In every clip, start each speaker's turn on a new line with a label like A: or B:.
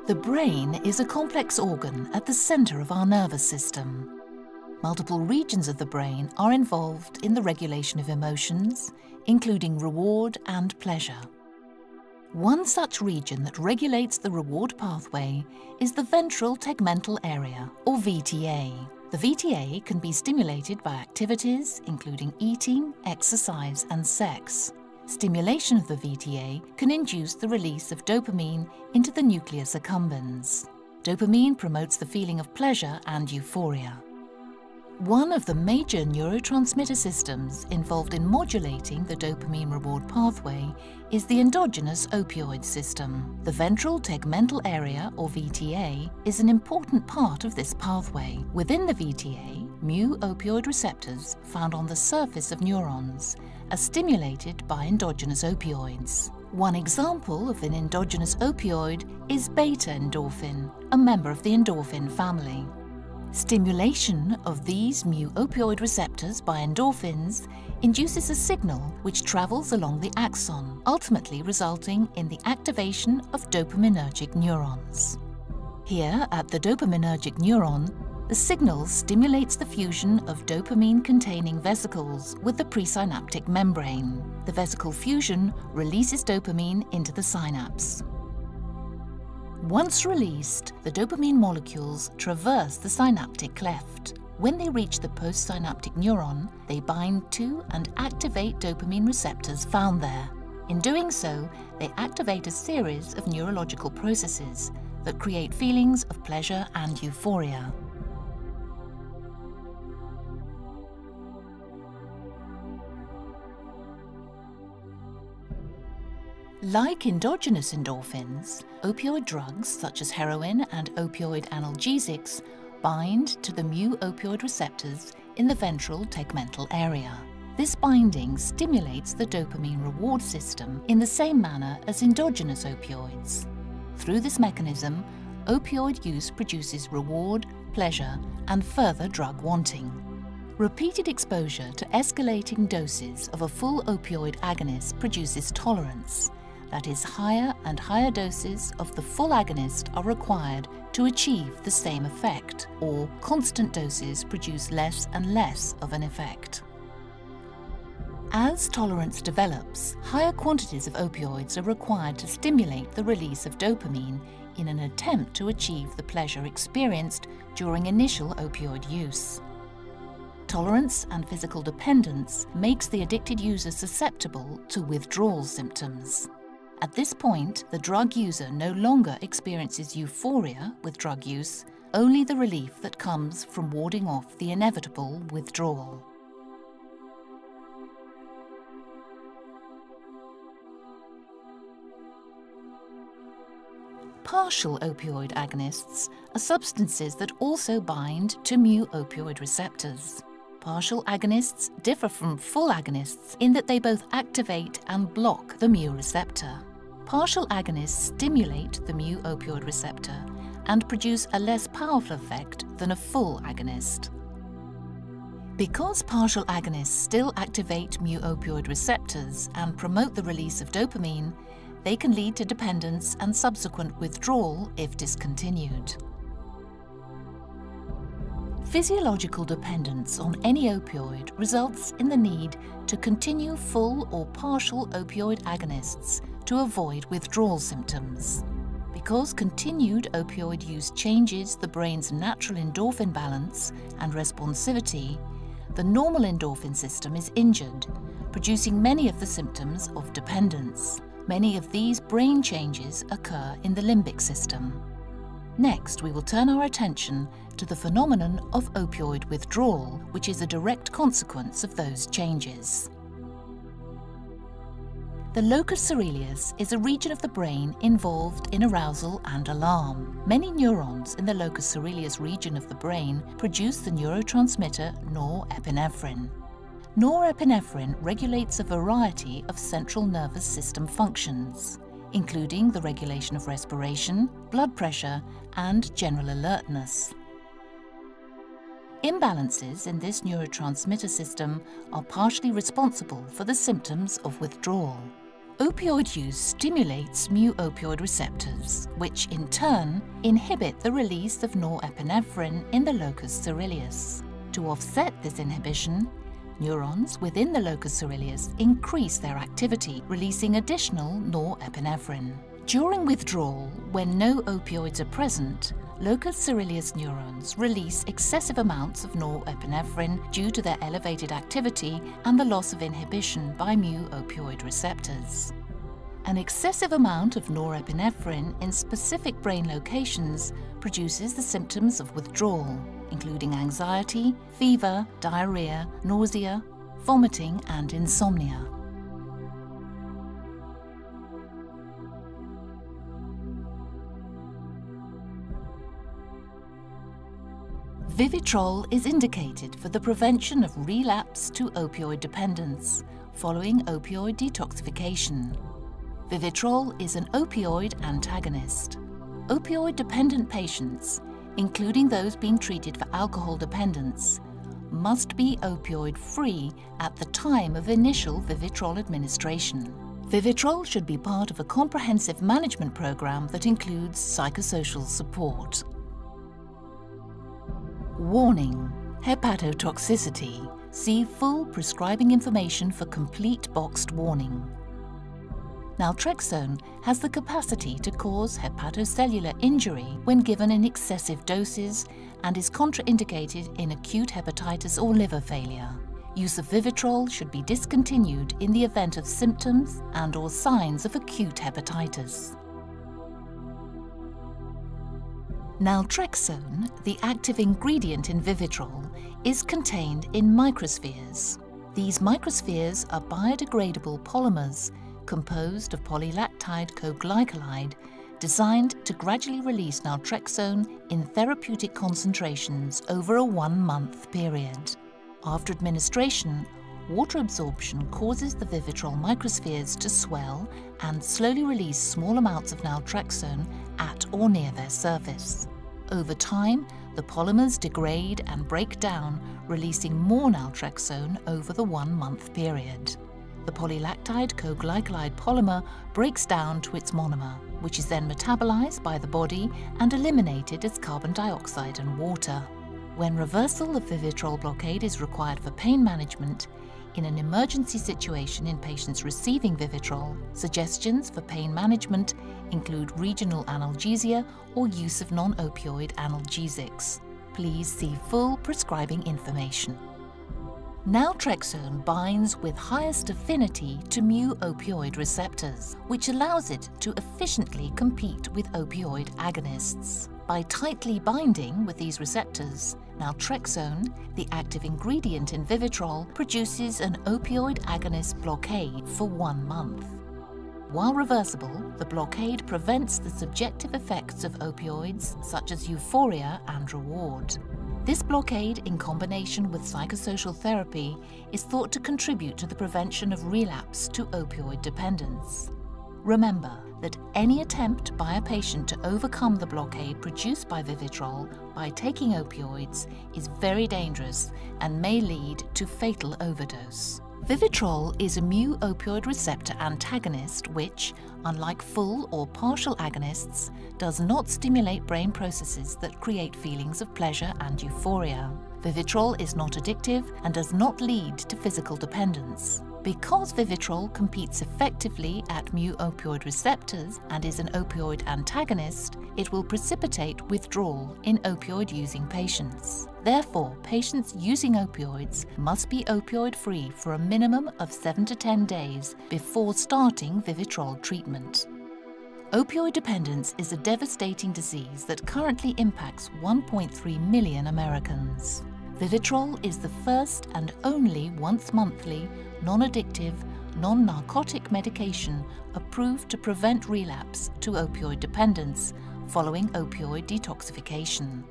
A: The brain is a complex organ at the center of our nervous system. Multiple regions of the brain are involved in the regulation of emotions, including reward and pleasure. One such region that regulates the reward pathway is the ventral tegmental area, or VTA. The VTA can be stimulated by activities including eating, exercise, and sex. Stimulation of the VTA can induce the release of dopamine into the nucleus accumbens. Dopamine promotes the feeling of pleasure and euphoria. One of the major neurotransmitter systems involved in modulating the dopamine reward pathway is the endogenous opioid system. The ventral tegmental area, or VTA, is an important part of this pathway. Within the VTA, mu-opioid receptors found on the surface of neurons are stimulated by endogenous opioids. One example of an endogenous opioid is beta-endorphin, a member of the endorphin family. Stimulation of these mu-opioid receptors by endorphins induces a signal which travels along the axon, ultimately resulting in the activation of dopaminergic neurons. Here, at the dopaminergic neuron, the signal stimulates the fusion of dopamine-containing vesicles with the presynaptic membrane. The vesicle fusion releases dopamine into the synapse. Once released, the dopamine molecules traverse the synaptic cleft. When they reach the postsynaptic neuron, they bind to and activate dopamine receptors found there. In doing so, they activate a series of neurological processes that create feelings of pleasure and euphoria. Like endogenous endorphins, opioid drugs such as heroin and opioid analgesics bind to the mu-opioid receptors in the ventral tegmental area. This binding stimulates the dopamine reward system in the same manner as endogenous opioids. Through this mechanism, opioid use produces reward, pleasure, and further drug wanting. Repeated exposure to escalating doses of a full opioid agonist produces tolerance. That is, higher and higher doses of the full agonist are required to achieve the same effect, or constant doses produce less and less of an effect. As tolerance develops, higher quantities of opioids are required to stimulate the release of dopamine in an attempt to achieve the pleasure experienced during initial opioid use. Tolerance and physical dependence makes the addicted user susceptible to withdrawal symptoms. At this point, the drug user no longer experiences euphoria with drug use, only the relief that comes from warding off the inevitable withdrawal. Partial opioid agonists are substances that also bind to mu-opioid receptors. Partial agonists differ from full agonists in that they both activate and block the mu receptor. Partial agonists stimulate the mu-opioid receptor and produce a less powerful effect than a full agonist. Because partial agonists still activate mu-opioid receptors and promote the release of dopamine, they can lead to dependence and subsequent withdrawal if discontinued. Physiological dependence on any opioid results in the need to continue full or partial opioid agonists to avoid withdrawal symptoms. Because continued opioid use changes the brain's natural endorphin balance and responsivity, the normal endorphin system is injured, producing many of the symptoms of dependence. Many of these brain changes occur in the limbic system. Next, we will turn our attention to the phenomenon of opioid withdrawal, which is a direct consequence of those changes. The locus coeruleus is a region of the brain involved in arousal and alarm. Many neurons in the locus coeruleus region of the brain produce the neurotransmitter norepinephrine. Norepinephrine regulates a variety of central nervous system functions, including the regulation of respiration, blood pressure, and general alertness. Imbalances in this neurotransmitter system are partially responsible for the symptoms of withdrawal. Opioid use stimulates mu-opioid receptors, which in turn inhibit the release of norepinephrine in the locus coeruleus. To offset this inhibition, neurons within the locus coeruleus increase their activity, releasing additional norepinephrine. During withdrawal, when no opioids are present, locus coeruleus neurons release excessive amounts of norepinephrine due to their elevated activity and the loss of inhibition by mu-opioid receptors. An excessive amount of norepinephrine in specific brain locations produces the symptoms of withdrawal, including anxiety, fever, diarrhea, nausea, vomiting, and insomnia. Vivitrol is indicated for the prevention of relapse to opioid dependence following opioid detoxification. Vivitrol is an opioid antagonist. Opioid-dependent patients, including those being treated for alcohol dependence, must be opioid-free at the time of initial Vivitrol administration. Vivitrol should be part of a comprehensive management program that includes psychosocial support. Warning: hepatotoxicity. See full prescribing information for complete boxed warning. Naltrexone has the capacity to cause hepatocellular injury when given in excessive doses and is contraindicated in acute hepatitis or liver failure. Use of Vivitrol should be discontinued in the event of symptoms and/or signs of acute hepatitis. Naltrexone, the active ingredient in Vivitrol, is contained in microspheres. These microspheres are biodegradable polymers composed of polylactide coglycolide designed to gradually release naltrexone in therapeutic concentrations over a 1-month period. After administration, water absorption causes the Vivitrol microspheres to swell and slowly release small amounts of naltrexone at or near their surface. Over time, the polymers degrade and break down, releasing more naltrexone over the 1-month period. The polylactide coglycolide polymer breaks down to its monomer, which is then metabolized by the body and eliminated as carbon dioxide and water. When reversal of Vivitrol blockade is required for pain management, in an emergency situation in patients receiving Vivitrol, suggestions for pain management include regional analgesia or use of non-opioid analgesics. Please see full prescribing information. Naltrexone binds with highest affinity to mu-opioid receptors, which allows it to efficiently compete with opioid agonists. By tightly binding with these receptors, naltrexone, the active ingredient in Vivitrol, produces an opioid agonist blockade for 1 month. While reversible, the blockade prevents the subjective effects of opioids such as euphoria and reward. This blockade, in combination with psychosocial therapy, is thought to contribute to the prevention of relapse to opioid dependence. Remember that any attempt by a patient to overcome the blockade produced by Vivitrol by taking opioids is very dangerous and may lead to fatal overdose. Vivitrol is a mu-opioid receptor antagonist which, unlike full or partial agonists, does not stimulate brain processes that create feelings of pleasure and euphoria. Vivitrol is not addictive and does not lead to physical dependence. Because Vivitrol competes effectively at mu-opioid receptors and is an opioid antagonist, it will precipitate withdrawal in opioid-using patients. Therefore, patients using opioids must be opioid-free for a minimum of 7 to 10 days before starting Vivitrol treatment. Opioid dependence is a devastating disease that currently impacts 1.3 million Americans. Vivitrol is the first and only once-monthly, non-addictive, non-narcotic medication approved to prevent relapse to opioid dependence following opioid detoxification.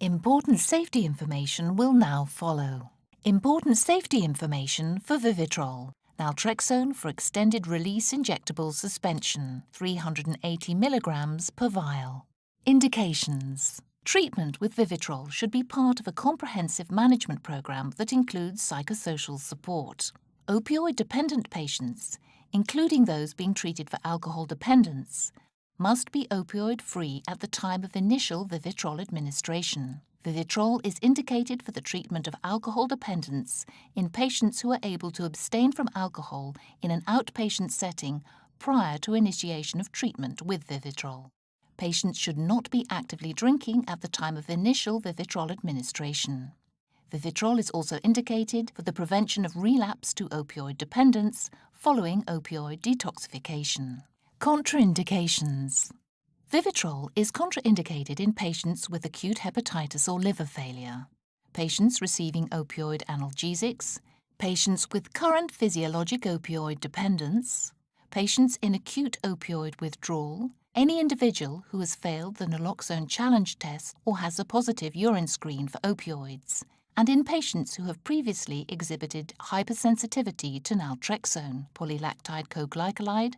A: Important safety information will now follow. Important safety information for Vivitrol. Naltrexone for extended-release injectable suspension, 380 mg per vial. Indications. Treatment with Vivitrol should be part of a comprehensive management program that includes psychosocial support. Opioid-dependent patients, including those being treated for alcohol dependence, must be opioid-free at the time of initial Vivitrol administration. Vivitrol is indicated for the treatment of alcohol dependence in patients who are able to abstain from alcohol in an outpatient setting prior to initiation of treatment with Vivitrol. Patients should not be actively drinking at the time of initial Vivitrol administration. Vivitrol is also indicated for the prevention of relapse to opioid dependence following opioid detoxification. Contraindications. Vivitrol is contraindicated in patients with acute hepatitis or liver failure, patients receiving opioid analgesics, patients with current physiologic opioid dependence, patients in acute opioid withdrawal, any individual who has failed the naloxone challenge test or has a positive urine screen for opioids, and in patients who have previously exhibited hypersensitivity to naltrexone, polylactide coglycolide,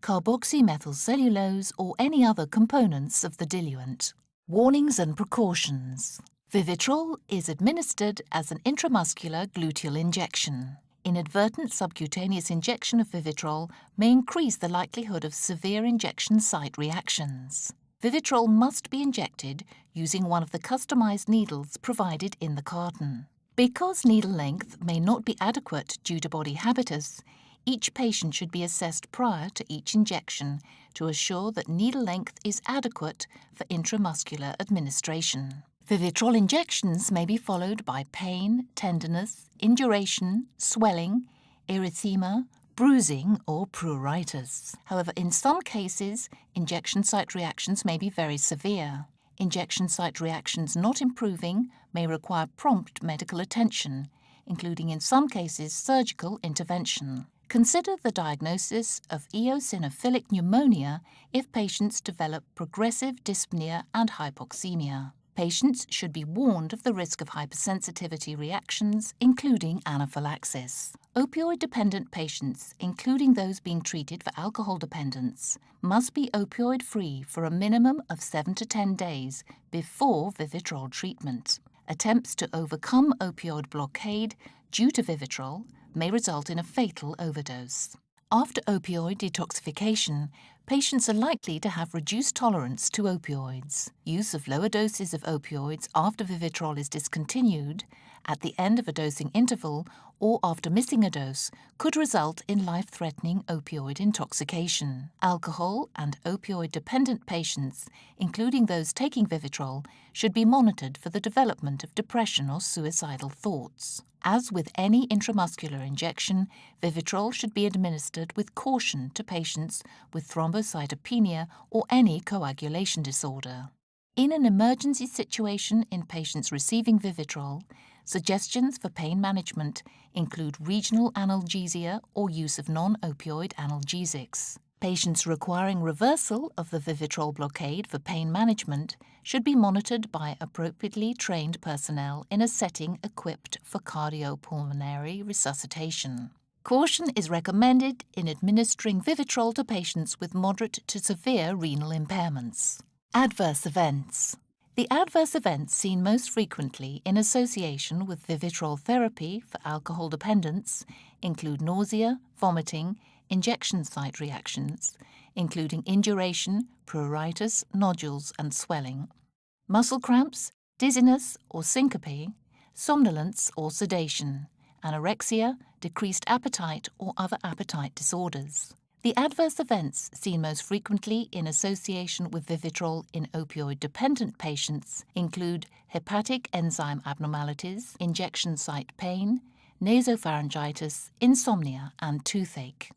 A: carboxymethylcellulose or any other components of the diluent. Warnings and precautions. Vivitrol is administered as an intramuscular gluteal injection. Inadvertent subcutaneous injection of Vivitrol may increase the likelihood of severe injection site reactions. Vivitrol must be injected using one of the customized needles provided in the carton. Because needle length may not be adequate due to body habitus, each patient should be assessed prior to each injection to assure that needle length is adequate for intramuscular administration. Vivitrol injections may be followed by pain, tenderness, induration, swelling, erythema, bruising or pruritus. However, in some cases, injection site reactions may be very severe. Injection site reactions not improving may require prompt medical attention, including in some cases surgical intervention. Consider the diagnosis of eosinophilic pneumonia if patients develop progressive dyspnea and hypoxemia. Patients should be warned of the risk of hypersensitivity reactions, including anaphylaxis. Opioid-dependent patients, including those being treated for alcohol dependence, must be opioid-free for a minimum of 7 to 10 days before Vivitrol treatment. Attempts to overcome opioid blockade due to Vivitrol may result in a fatal overdose. After opioid detoxification, patients are likely to have reduced tolerance to opioids. Use of lower doses of opioids after Vivitrol is discontinued, at the end of a dosing interval, or after missing a dose could result in life-threatening opioid intoxication. Alcohol and opioid-dependent patients, including those taking Vivitrol, should be monitored for the development of depression or suicidal thoughts. As with any intramuscular injection, Vivitrol should be administered with caution to patients with thrombocytopenia or any coagulation disorder. In an emergency situation in patients receiving Vivitrol, suggestions for pain management include regional analgesia or use of non-opioid analgesics. Patients requiring reversal of the Vivitrol blockade for pain management should be monitored by appropriately trained personnel in a setting equipped for cardiopulmonary resuscitation. Caution is recommended in administering Vivitrol to patients with moderate to severe renal impairments. Adverse events. The adverse events seen most frequently in association with Vivitrol therapy for alcohol dependence include nausea, vomiting, injection site reactions, including induration, pruritus, nodules and swelling, muscle cramps, dizziness or syncope, somnolence or sedation, anorexia, decreased appetite or other appetite disorders. The adverse events seen most frequently in association with Vivitrol in opioid-dependent patients include hepatic enzyme abnormalities, injection site pain, nasopharyngitis, insomnia and toothache.